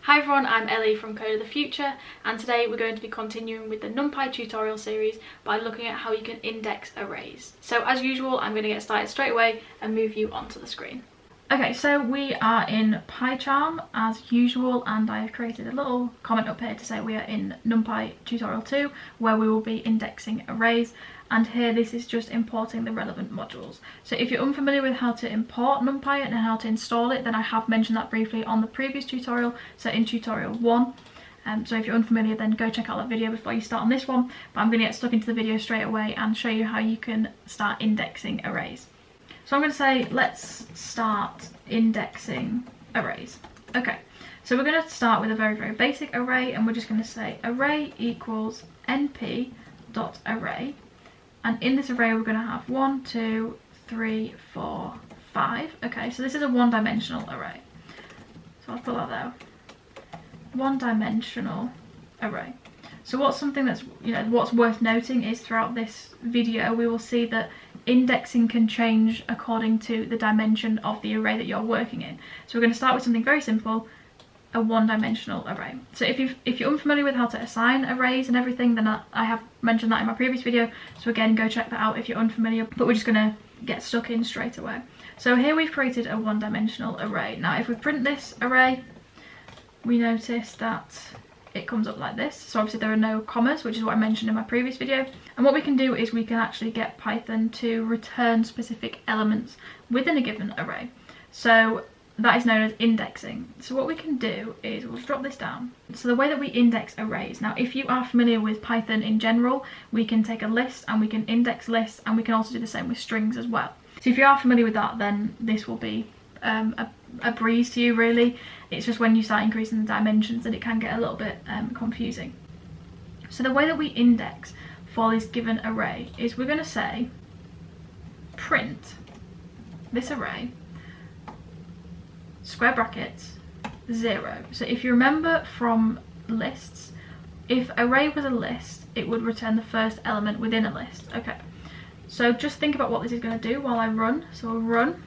Hi everyone, I'm Ellie from Code of the Future, and today we're going to be continuing with the NumPy tutorial series by looking at how you can index arrays. So as usual, I'm going to get started straight away and move you onto the screen. Okay, so we are in PyCharm as usual, and I have created a little comment up here to say we are in NumPy tutorial 2, where we will be indexing arrays. And here this is just importing the relevant modules. So if you're unfamiliar with how to import NumPy and how to install it, then I have mentioned that briefly on the previous tutorial, so in tutorial 1. So if you're unfamiliar, then go check out that video before you start on this one. But I'm going to get stuck into the video straight away and show you how you can start indexing arrays. So I'm going to say, let's start indexing arrays. Okay, so we're going to start with a very basic array, and we're just going to say array equals np.array. And in this array, we're going to have 1, 2, 3, 4, 5. Okay, so this is a one-dimensional array. So I'll put that there. One-dimensional array. So what's something that's, what's worth noting is throughout this video, we will see that indexing can change according to the dimension of the array that you're working in. So we're going to start with something very simple, a one-dimensional array. So if you're unfamiliar with how to assign arrays and everything, then I have mentioned that in my previous video, so again, go check that out if you're unfamiliar, but we're just going to get stuck in straight away. So here we've created a one-dimensional array. Now if we print this array, we notice that it comes up like this. So obviously there are no commas, which is what I mentioned in my previous video, and what we can do is we can actually get Python to return specific elements within a given array. So that is known as indexing. So what we can do is, we'll drop this down. So the way that we index arrays, now if you are familiar with Python in general, we can take a list and we can index lists, and we can also do the same with strings as well. So if you are familiar with that, then this will be a breeze to you really. It's just when you start increasing the dimensions that it can get a little bit confusing. So the way that we index for this given array is we're going to say print this array, square brackets, 0. So if you remember from lists, if array was a list, it would return the first element within a list. Okay, so just think about what this is going to do while I run. So I'll run.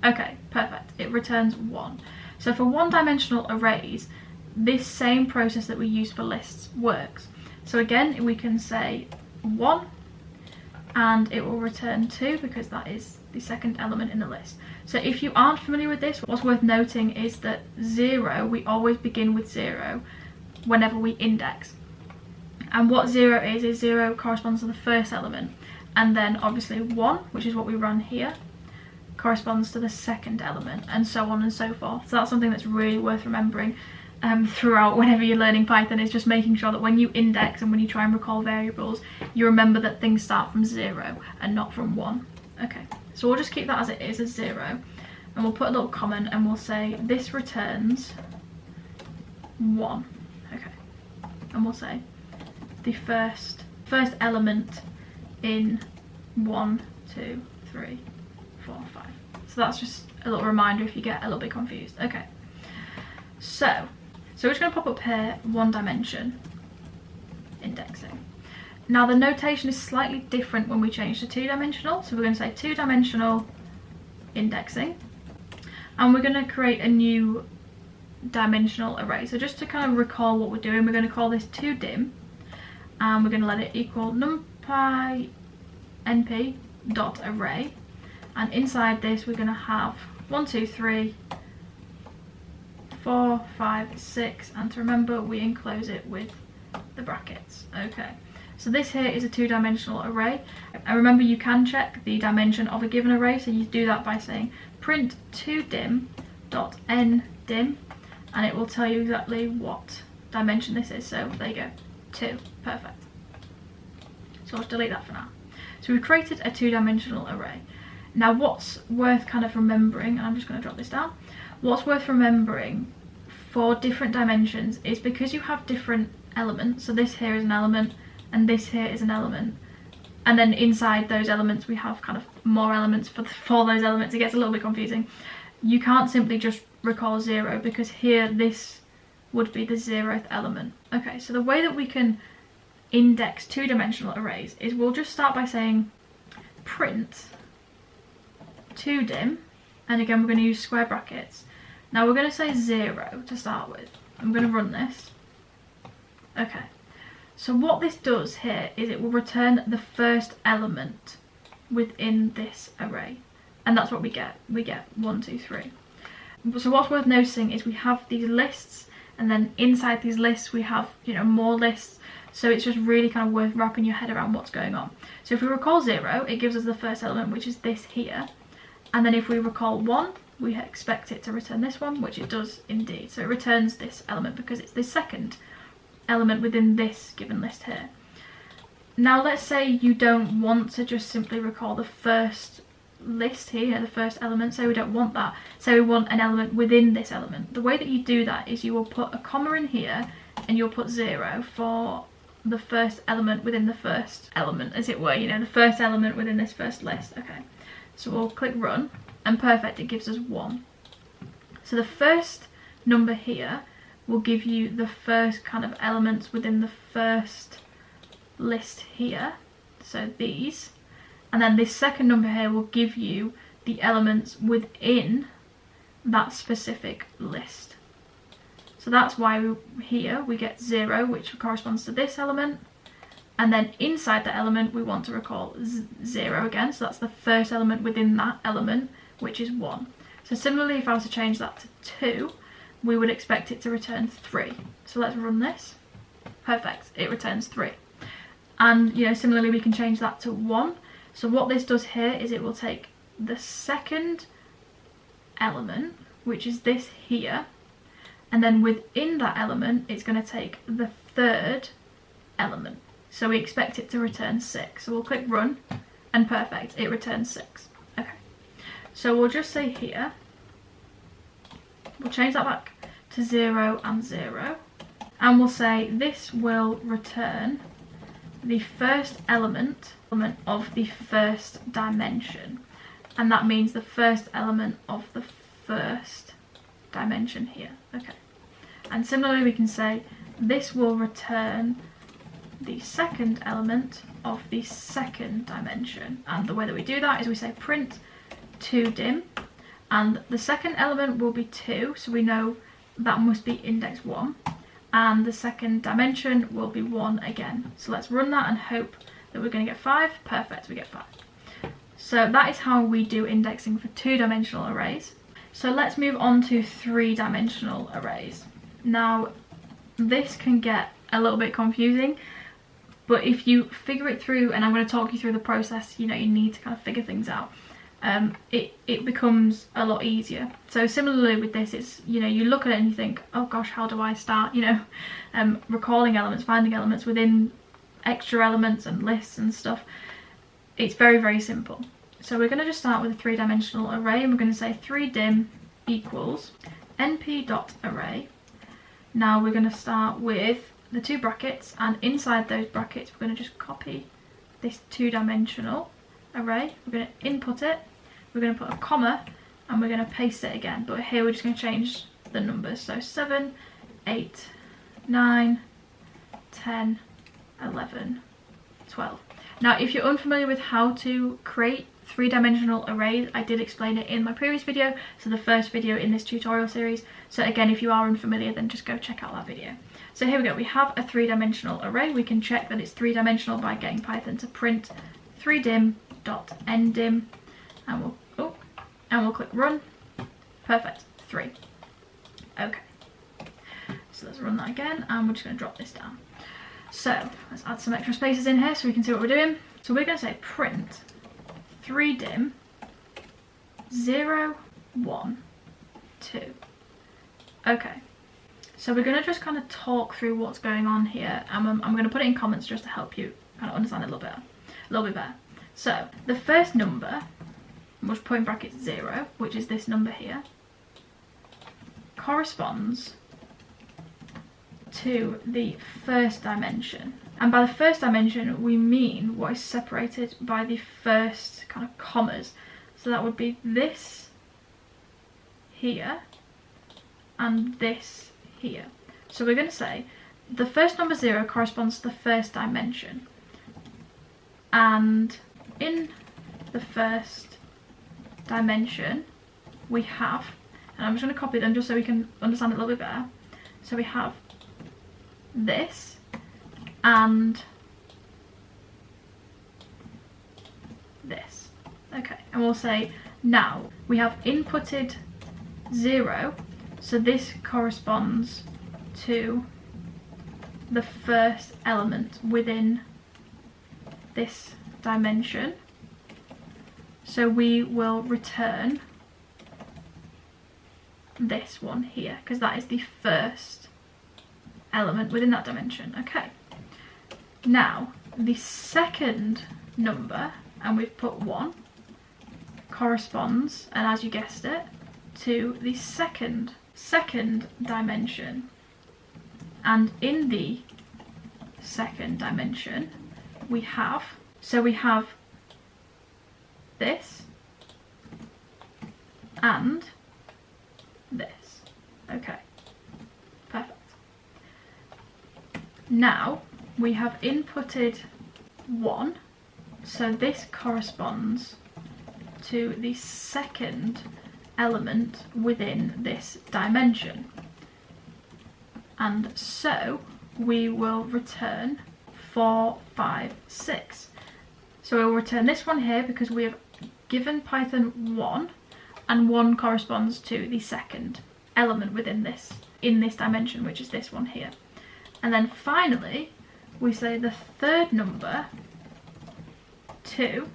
Okay, perfect. It returns 1. So for one-dimensional arrays, this same process that we use for lists works. So again, we can say 1, and it will return 2 because that is the second element in the list. So if you aren't familiar with this, what's worth noting is that 0, we always begin with 0 whenever we index. And what 0 is 0 corresponds to the first element. And then obviously 1, which is what we run here, corresponds to the second element, and so on and so forth. So that's something that's really worth remembering throughout whenever you're learning Python, is just making sure that when you index and when you try and recall variables, you remember that things start from 0 and not from 1. Okay, so we'll just keep that as it is, as 0, and we'll put a little comment and we'll say this returns 1. Okay, and we'll say the first element in 1, 2, 3, 4, 5. So that's just a little reminder if you get a little bit confused. Okay, so we're just going to pop up here one dimension indexing. Now the notation is slightly different when we change to two-dimensional. So we're going to say two-dimensional indexing, and we're going to create a new dimensional array. So just to kind of recall what we're doing, we're going to call this toDim, and we're going to let it equal NumPy np.array. And inside this, we're going to have 1, 2, 3, 4, 5, 6, and to remember, we enclose it with the brackets. Okay, so this here is a two-dimensional array. And remember, you can check the dimension of a given array, so you do that by saying print todim.ndim, and it will tell you exactly what dimension this is. So there you go, 2, perfect. So I'll delete that for now. So we've created a two-dimensional array. Now what's worth kind of remembering, and I'm just going to drop this down, what's worth remembering for different dimensions is because you have different elements, so this here is an element and this here is an element, and then inside those elements we have kind of more elements for those elements, it gets a little bit confusing. You can't simply just recall 0 because here this would be the 0th element. Okay, so the way that we can index two-dimensional arrays is we'll just start by saying print todim, and again we're going to use square brackets. Now we're going to say 0 to start with. I'm going to run this. Okay, so what this does here is it will return the first element within this array, and that's what we get. We get 1, 2, 3. So what's worth noticing is we have these lists, and then inside these lists we have, you know, more lists. So it's just really kind of worth wrapping your head around what's going on. So if we recall 0, it gives us the first element, which is this here. And then if we recall 1, we expect it to return this one, which it does indeed. So it returns this element because it's the second element within this given list here. Now let's say you don't want to just simply recall the first list here, the first element. Say we don't want that. Say we want an element within this element. The way that you do that is you will put a comma in here and you'll put 0 for the first element within the first element, as it were, you know, the first element within this first list. Okay, so we'll click run, and perfect, it gives us 1. So the first number here will give you the first kind of elements within the first list here, so these. And then this second number here will give you the elements within that specific list. So that's why here we get 0, which corresponds to this element. And then inside the element we want to recall 0 again. So that's the first element within that element, which is 1. So similarly, if I was to change that to 2, we would expect it to return 3. So let's run this. Perfect, it returns 3. And, you know, similarly we can change that to 1. So what this does here is it will take the second element, which is this here, and then within that element it's going to take the third element. So we expect it to return 6. So we'll click run, and perfect, it returns 6. Okay, so we'll just say here, we'll change that back to 0 and 0, and we'll say this will return the first element of the first dimension, and that means the first element of the first dimension here. Okay, and similarly we can say this will return the second element of the second dimension, and the way that we do that is we say print 2dim, and the second element will be 2, so we know that must be index 1, and the second dimension will be 1 again. So let's run that and hope that we're going to get 5. Perfect, we get 5. So that is how we do indexing for 2-dimensional arrays. So let's move on to 3-dimensional arrays. Now this can get a little bit confusing, but if you figure it through, and I'm going to talk you through the process, you know, you need to kind of figure things out, it becomes a lot easier. So similarly with this, it's, you know, you look at it and you think, oh gosh, how do I start, you know, recalling elements, finding elements within extra elements and lists and stuff. It's very, very simple. So we're going to just start with a 3-dimensional array, and we're going to say 3dim equals np.array. Now we're going to start with the 2 brackets, and inside those brackets we're going to just copy this 2-dimensional array. We're going to input it, we're going to put a comma, and we're going to paste it again, but here we're just going to change the numbers. So 7, 8, 9, 10, 11, 12. Now if you're unfamiliar with how to create 3-dimensional arrays, I did explain it in my previous video, so the first video in this tutorial series. So again, if you are unfamiliar, then just go check out that video. So here we go, we have a 3-dimensional array. We can check that it's 3-dimensional by getting Python to print 3dim.ndim, and we'll click run. Perfect, 3. Okay, so let's run that again, and we're just going to drop this down. So let's add some extra spaces in here so we can see what we're doing. So we're going to say print 3dim 0, 1, 2. Okay, so we're going to just kind of talk through what's going on here. I'm going to put it in comments just to help you kind of understand it a little bit better. So the first number, we'll put in brackets 0, which is this number here, corresponds to the first dimension. And by the first dimension we mean what is separated by the first kind of commas. So that would be this here and this here. So we're going to say the first number 0 corresponds to the first dimension, and in the first dimension we have, and I'm just going to copy them just so we can understand it a little bit better, So we have this and this. Okay, and we'll say now we have inputted 0, so this corresponds to the first element within this dimension. So we will return this one here because that is the first element within that dimension. Okay, now the second number, and we've put 1, corresponds, and as you guessed it, to the second dimension. And in the second dimension we have this and this. Okay, perfect. Now we have inputted 1, so this corresponds to the second element within this dimension, and so we will return 4, 5, 6. So we'll return this one here because we have given Python 1, and 1 corresponds to the second element within this, in this dimension, which is this one here. And then finally we say the third number, 2,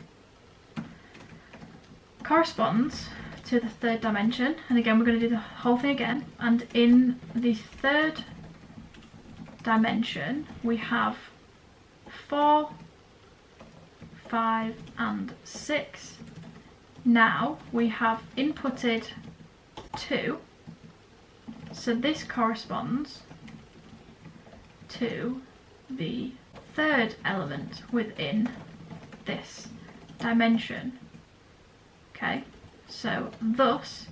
corresponds to the third dimension, and again we're going to do the whole thing again, and in the third dimension we have 4, 5 and 6. Now we have inputted 2, so this corresponds to the third element within this dimension. Okay, so thus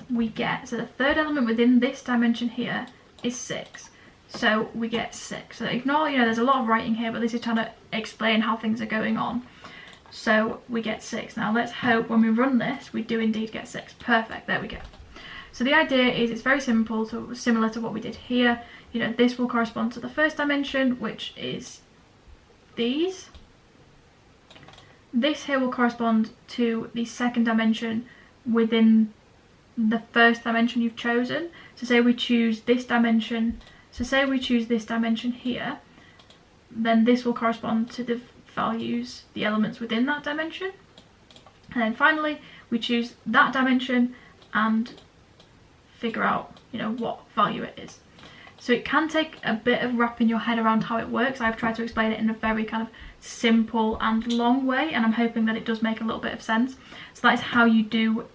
we get, so the third element within this dimension here is 6. So we get 6. So ignore, there's a lot of writing here, but this is trying to explain how things are going on. So we get 6. Now let's hope when we run this, we do indeed get 6. Perfect, there we go. So the idea is it's very simple, similar to what we did here. This will correspond to the first dimension, which is these. This here will correspond to the second dimension within the first dimension you've chosen. So say we choose this dimension, here, then this will correspond to the values, the elements within that dimension. And then finally we choose that dimension and figure out, what value it is. So it can take a bit of wrapping your head around how it works. I've tried to explain it in a very kind of simple and long way, and I'm hoping that it does make a little bit of sense. So that is how you do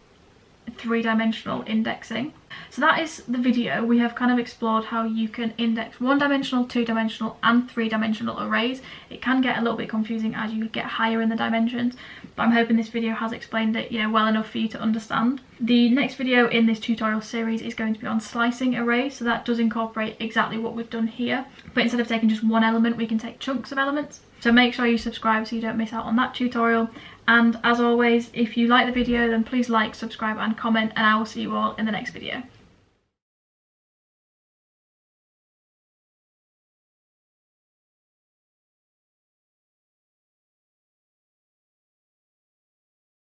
3-dimensional indexing. So that is the video. We have kind of explored how you can index 1-dimensional, 2-dimensional and 3-dimensional arrays. It can get a little bit confusing as you get higher in the dimensions, but I'm hoping this video has explained it well enough for you to understand. The next video in this tutorial series is going to be on slicing arrays, so that does incorporate exactly what we've done here, but instead of taking just one element we can take chunks of elements. So make sure you subscribe so you don't miss out on that tutorial. And as always, if you like the video then please like, subscribe and comment, and I will see you all in the next video.